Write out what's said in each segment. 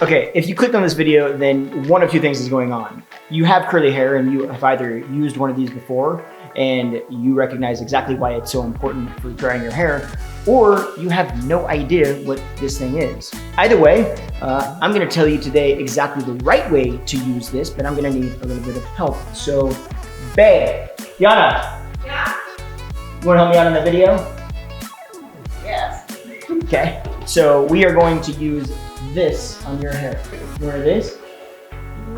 Okay, if you clicked on this video, then one of two things is going on. You have curly hair and you have either used one of these before and you recognize exactly why it's so important for drying your hair, or you have no idea what this thing is. Either way, I'm gonna tell you today exactly the right way to use this, but I'm gonna need a little bit of help. So, babe, Yana. Yeah. You wanna help me out on the video? Yes. Okay, so we are going to use this on your hair. You know what it is?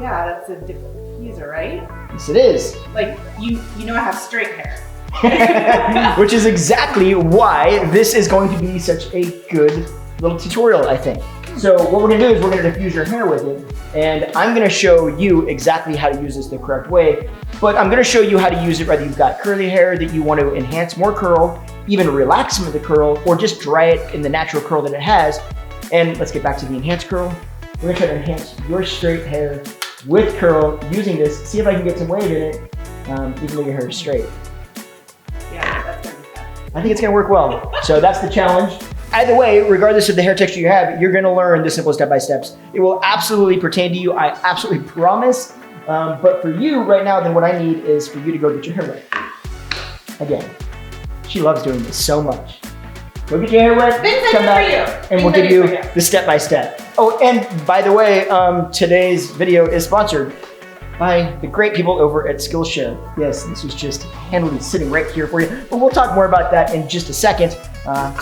Yeah, that's a diffuser, right? Yes, it is. Like, you know I have straight hair. Which is exactly why this is going to be such a good little tutorial, I think. So what we're gonna do is we're gonna diffuse your hair with it, and I'm gonna show you exactly how to use this the correct way, but I'm gonna show you how to use it whether you've got curly hair that you want to enhance more curl, even relax some of the curl, or just dry it in the natural curl that it has. And let's get back to the enhanced curl. We're gonna try to enhance your straight hair with curl using this. See if I can get some wave in it, even though your hair is straight. Yeah, that's gonna be fun. I think it's gonna work well. So that's the challenge. Either way, regardless of the hair texture you have, you're gonna learn the simple step-by-steps. It will absolutely pertain to you, I absolutely promise. But for you right now, then what I need is for you to go get your hair wet. Again, she loves doing this so much. Go get your hair wet, come back, and we'll give you the step-by-step. Oh, and by the way, today's video is sponsored by the great people over at Skillshare. Yes, this was just handily sitting right here for you, but we'll talk more about that in just a second.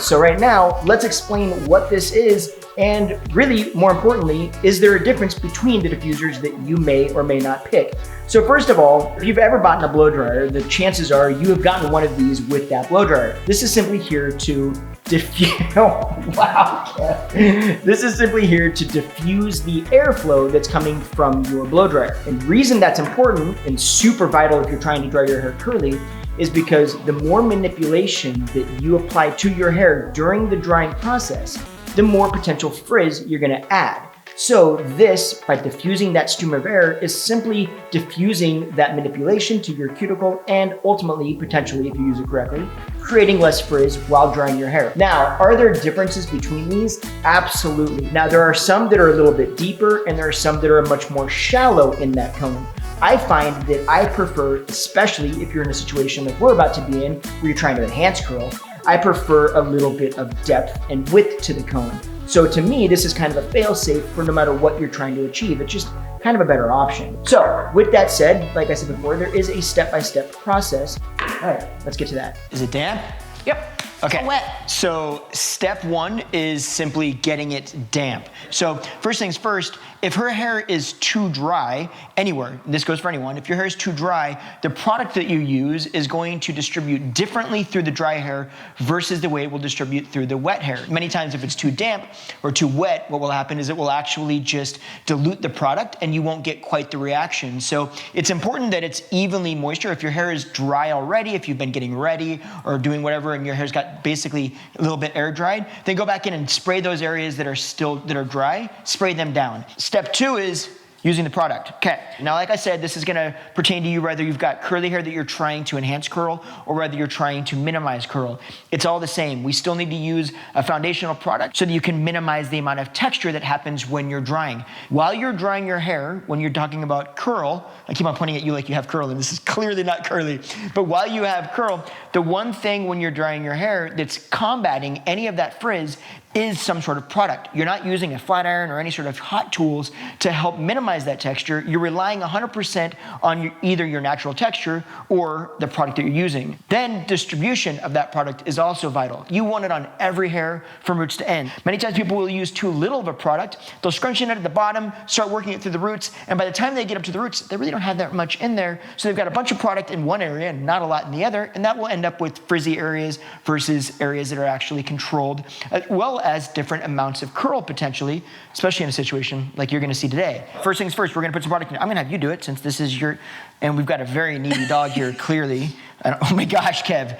So right now, let's explain what this is, and really, more importantly, is there a difference between the diffusers that you may or may not pick? So first of all, if you've ever bought a blow dryer, the chances are you have gotten one of these with that blow dryer. This is simply here to diffuse, oh, wow. This is simply here to diffuse the airflow that's coming from your blow dryer. And the reason that's important and super vital if you're trying to dry your hair curly is because the more manipulation that you apply to your hair during the drying process, the more potential frizz you're gonna add. So this, by diffusing that stream of air, is simply diffusing that manipulation to your cuticle and ultimately, potentially, if you use it correctly, creating less frizz while drying your hair. Now, are there differences between these? Absolutely. Now, there are some that are a little bit deeper and there are some that are much more shallow in that cone. I find that I prefer, especially if you're in a situation like we're about to be in, where you're trying to enhance curl, I prefer a little bit of depth and width to the cone. So to me, this is kind of a fail-safe for no matter what you're trying to achieve. It's just kind of a better option. So with that said, like I said before, there is a step-by-step process. All right, let's get to that. Is it damp? Yep. Okay, Wet. so step one is simply getting it damp. So first things first, if her hair is too dry anywhere, this goes for anyone, if your hair is too dry, the product that you use is going to distribute differently through the dry hair versus the way it will distribute through the wet hair. Many times if it's too damp or too wet, what will happen is it will actually just dilute the product and you won't get quite the reaction. So it's important that it's evenly moisture. If your hair is dry already, if you've been getting ready or doing whatever and your hair's got basically a little bit air dried, then go back in and spray those areas that are dry, spray them down. Step two is using the product. Okay, now like I said, this is gonna pertain to you whether you've got curly hair that you're trying to enhance curl or whether you're trying to minimize curl. It's all the same. We still need to use a foundational product so that you can minimize the amount of texture that happens when you're drying. While you're drying your hair, when you're talking about curl, I keep on pointing at you like you have curl and this is clearly not curly, but while you have curl, the one thing when you're drying your hair that's combating any of that frizz is some sort of product. You're not using a flat iron or any sort of hot tools to help minimize that texture. You're relying 100% on either your natural texture or the product that you're using. Then distribution of that product is also vital. You want it on every hair from roots to end. Many times people will use too little of a product. They'll scrunch in it at the bottom, start working it through the roots, and by the time they get up to the roots, they really don't have that much in there. So they've got a bunch of product in one area and not a lot in the other, and that will end up with frizzy areas versus areas that are actually controlled, as well as different amounts of curl potentially, especially in a situation like you're gonna see today. First things first, we're gonna put some product in. I'm gonna have you do it since this is your, and we've got a very needy dog here, clearly. Oh my gosh, Kev.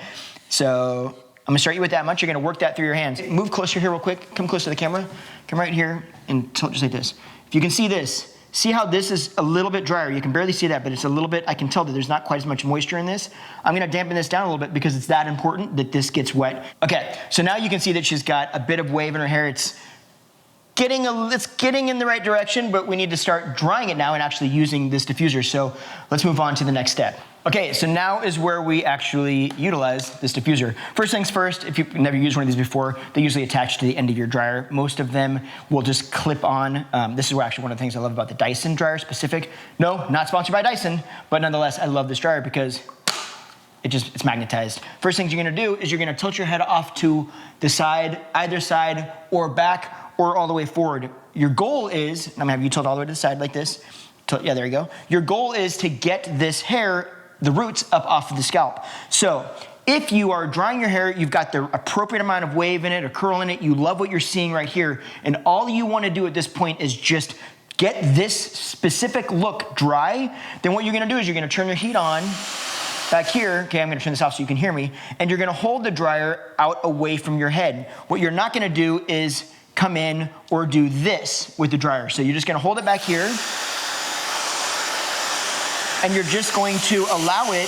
So I'm gonna start you with that much. You're gonna work that through your hands. Move closer here real quick. Come close to the camera. Come right here and tilt just like this. If you can see this, see how this is a little bit drier. You can barely see that, but it's a little bit, I can tell that there's not quite as much moisture in this. I'm gonna dampen this down a little bit because it's that important that this gets wet. Okay, so now you can see that she's got a bit of wave in her hair. It's it's getting in the right direction, but we need to start drying it now and actually using this diffuser. So let's move on to the next step. Okay, so now is where we actually utilize this diffuser. First things first, if you've never used one of these before, they usually attach to the end of your dryer. Most of them will just clip on. This is actually one of the things I love about the Dyson dryer specific. No, not sponsored by Dyson, but nonetheless, I love this dryer because it's magnetized. First things you're gonna do is you're gonna tilt your head off to the side, either side, or back, or all the way forward. Your goal is, I'm gonna have you tilt all the way to the side like this. Yeah, there you go. Your goal is to get this hair, the roots, up off of the scalp. So if you are drying your hair, you've got the appropriate amount of wave in it or curl in it, you love what you're seeing right here, and all you wanna do at this point is just get this specific look dry, then what you're gonna do is you're gonna turn your heat on back here. Okay, I'm gonna turn this off so you can hear me, and you're gonna hold the dryer out away from your head. What you're not gonna do is come in or do this with the dryer. So you're just gonna hold it back here, and you're just going to allow it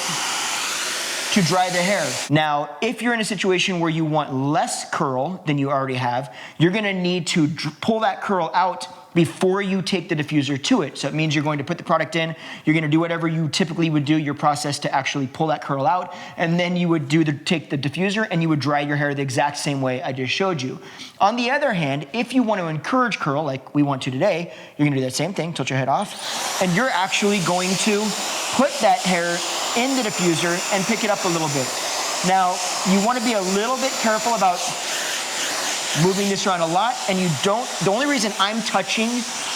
to dry the hair. Now, if you're in a situation where you want less curl than you already have, you're gonna need to pull that curl out before you take the diffuser to it. So it means you're going to put the product in, you're gonna do whatever you typically would do, your process to actually pull that curl out, and then you would take the diffuser and you would dry your hair the exact same way I just showed you. On the other hand, if you want to encourage curl like we want to today, you're gonna do that same thing, tilt your head off, and you're actually going to put that hair in the diffuser and pick it up a little bit. Now, you wanna be a little bit careful about moving this around a lot, and the only reason I'm touching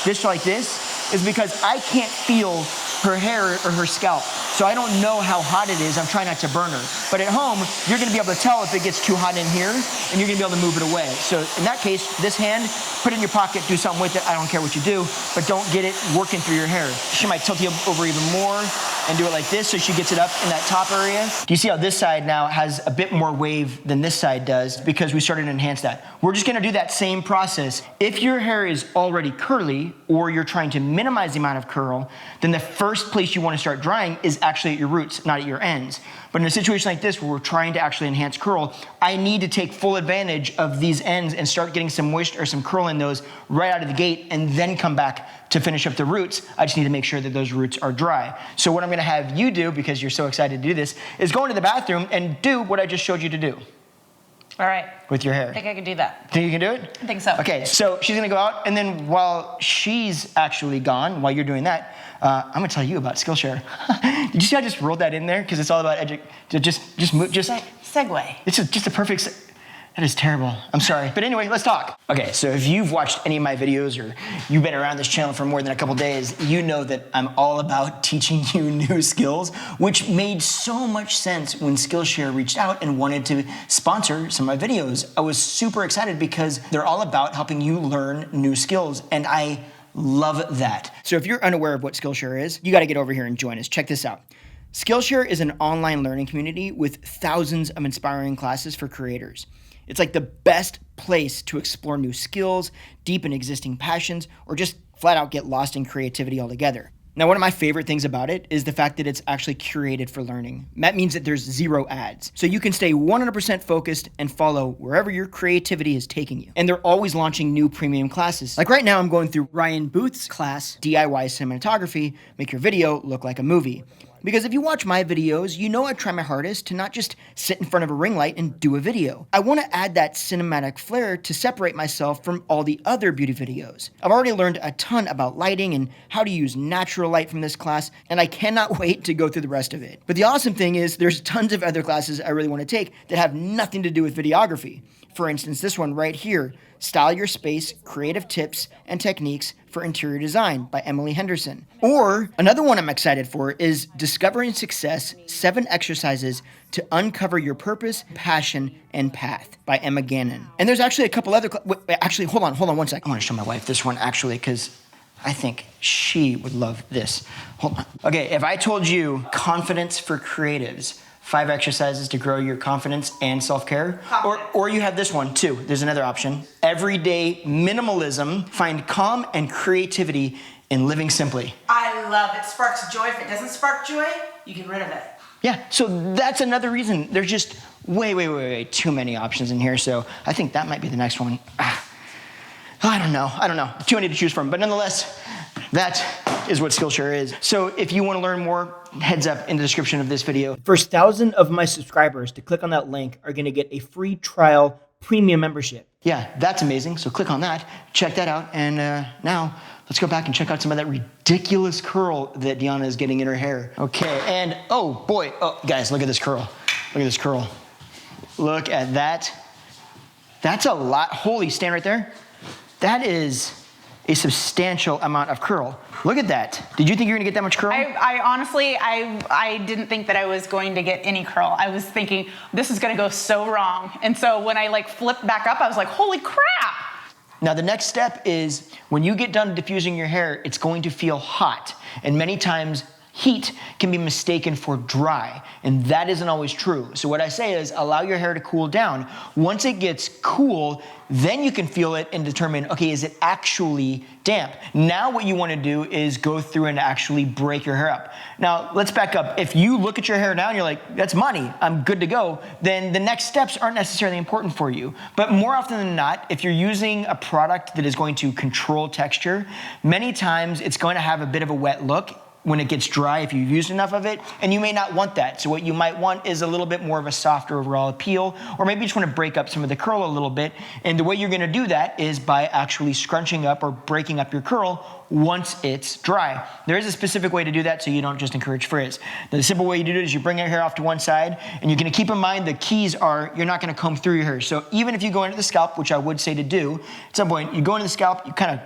this like this is because I can't feel her hair or her scalp. So I don't know how hot it is. I'm trying not to burn her. But at home, you're gonna be able to tell if it gets too hot in here, and you're gonna be able to move it away. So in that case, this hand, put it in your pocket, do something with it. I don't care what you do, but don't get it working through your hair. She might tilt you over even more and do it like this so she gets it up in that top area. Do you see how this side now has a bit more wave than this side does because we started to enhance that? We're just gonna do that same process. If your hair is already curly or you're trying to minimize the amount of curl, then the first place you wanna start drying is actually at your roots, not at your ends. But in a situation like this where we're trying to actually enhance curl, I need to take full advantage of these ends and start getting some moisture or some curl in those right out of the gate and then come back to finish up the roots. I just need to make sure that those roots are dry. So what I'm gonna have you do, because you're so excited to do this, is go into the bathroom and do what I just showed you to do. All right. With your hair. I think I can do that. Think you can do it? I think so. Okay, so she's gonna go out, and then while she's actually gone, while you're doing that, I'm gonna tell you about Skillshare. Did you see I just rolled that in there? Because it's all about Segue. It's just a perfect. That is terrible. I'm sorry. But anyway, let's talk. Okay, so if you've watched any of my videos or you've been around this channel for more than a couple days, you know that I'm all about teaching you new skills, which made so much sense when Skillshare reached out and wanted to sponsor some of my videos. I was super excited because they're all about helping you learn new skills, and I love that. So if you're unaware of what Skillshare is, you gotta get over here and join us. Check this out. Skillshare is an online learning community with thousands of inspiring classes for creators. It's like the best place to explore new skills, deepen existing passions, or just flat out get lost in creativity altogether. Now, one of my favorite things about it is the fact that it's actually curated for learning. That means that there's zero ads. So you can stay 100% focused and follow wherever your creativity is taking you. And they're always launching new premium classes. Like right now, I'm going through Ryan Booth's class, DIY Cinematography, Make Your Video Look Like a Movie. Because if you watch my videos, you know I try my hardest to not just sit in front of a ring light and do a video. I want to add that cinematic flair to separate myself from all the other beauty videos. I've already learned a ton about lighting and how to use natural light from this class, and I cannot wait to go through the rest of it. But the awesome thing is there's tons of other classes I really want to take that have nothing to do with videography. For instance, this one right here, Style Your Space, Creative Tips and Techniques for Interior Design by Emily Henderson. Or another one I'm excited for is Discovering Success, 7 Exercises to Uncover Your Purpose, Passion, and Path by Emma Gannon. And there's actually a couple other, actually, hold on 1 sec. I want to show my wife this one actually because I think she would love this. Hold on. Okay, if I told you Confidence for Creatives, 5 exercises to grow your confidence and self-care. Or you have this one too. There's another option. Everyday minimalism. Find calm and creativity in living simply. I love it. Sparks joy. If it doesn't spark joy, you get rid of it. Yeah, so that's another reason. There's just way too many options in here. So I think that might be the next one. I don't know. Too many to choose from, but nonetheless, that is what Skillshare is. So if you want to learn more, heads up in the description of this video. First 1,000 of my subscribers to click on that link are going to get a free trial premium membership. Yeah, that's amazing. So click on that, check that out, and now let's go back and check out some of that ridiculous curl that Deanna is getting in her hair. Okay, and oh boy, guys, look at this curl. Look at this curl. Look at that. That's a lot. Holy, stand right there. That is a substantial amount of curl. Look at that. Did you think you were gonna get that much curl? I honestly, I didn't think that I was going to get any curl. I was thinking, this is gonna go so wrong. And so when I like flipped back up, I was like, holy crap. Now the next step is when you get done diffusing your hair, it's going to feel hot. And many times heat can be mistaken for dry, and that isn't always true. So what I say is allow your hair to cool down. Once it gets cool, then you can feel it and determine, okay, is it actually damp? Now what you want to do is go through and actually break your hair up. Now let's back up. If you look at your hair now and you're like, that's money, I'm good to go, then the next steps aren't necessarily important for you. But more often than not, if you're using a product that is going to control texture, many times it's going to have a bit of a wet look when it gets dry if you've used enough of it, and you may not want that. So what you might want is a little bit more of a softer overall appeal, or maybe you just want to break up some of the curl a little bit, and the way you're gonna do that is by actually scrunching up or breaking up your curl once it's dry. There is a specific way to do that so you don't just encourage frizz. The simple way you do it is you bring your hair off to one side, and you're gonna keep in mind the keys are you're not gonna comb through your hair. So even if you go into the scalp, which I would say to do, at some point, you go into the scalp, you kind of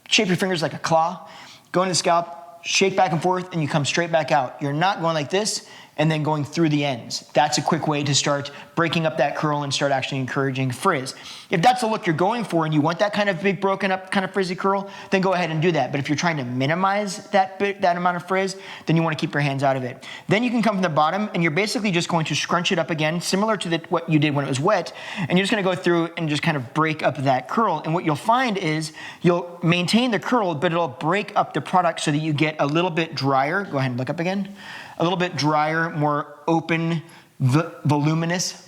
shape your fingers like a claw, go into the scalp, shake back and forth, and you come straight back out. You're not going like this and then going through the ends. That's a quick way to start breaking up that curl and start actually encouraging frizz. If that's the look you're going for and you want that kind of big broken up kind of frizzy curl, then go ahead and do that. But if you're trying to minimize that amount of frizz, then you want to keep your hands out of it. Then you can come from the bottom and you're basically just going to scrunch it up again, similar to what you did when it was wet, and you're just going to go through and just kind of break up that curl. And what you'll find is you'll maintain the curl, but it'll break up the product so that you get a little bit drier. Go ahead and look up again. A little bit drier, more open, voluminous.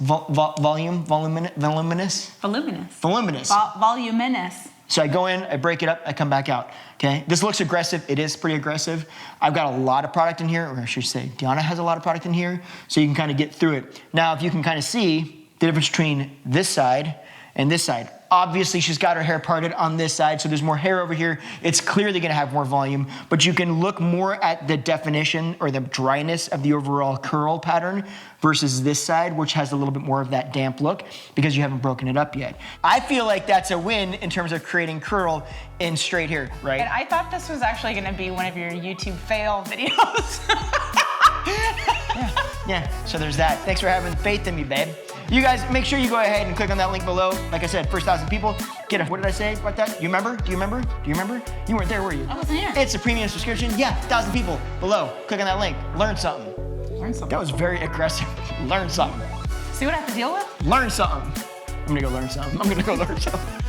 So I go in, I break it up, I come back out, okay? This looks aggressive, it is pretty aggressive. I've got a lot of product in here, or I should say, Deanna has a lot of product in here, so you can kind of get through it. Now, if you can kind of see the difference between this side and this side. Obviously, she's got her hair parted on this side, so there's more hair over here. It's clearly gonna have more volume, but you can look more at the definition or the dryness of the overall curl pattern versus this side, which has a little bit more of that damp look because you haven't broken it up yet. I feel like that's a win in terms of creating curl in straight hair, right? And I thought this was actually gonna be one of your YouTube fail videos. Yeah, so there's that. Thanks for having faith in me, babe. You guys, make sure you go ahead and click on that link below. Like I said, first 1,000 people, get a, what did I say about that? You remember? Do you remember? Do you remember? You weren't there, were you? I wasn't here. It's a premium subscription. Yeah, 1,000 people below. Click on that link. Learn something. Learn something. That was very aggressive. Learn something. See what I have to deal with? Learn something. I'm gonna go learn something.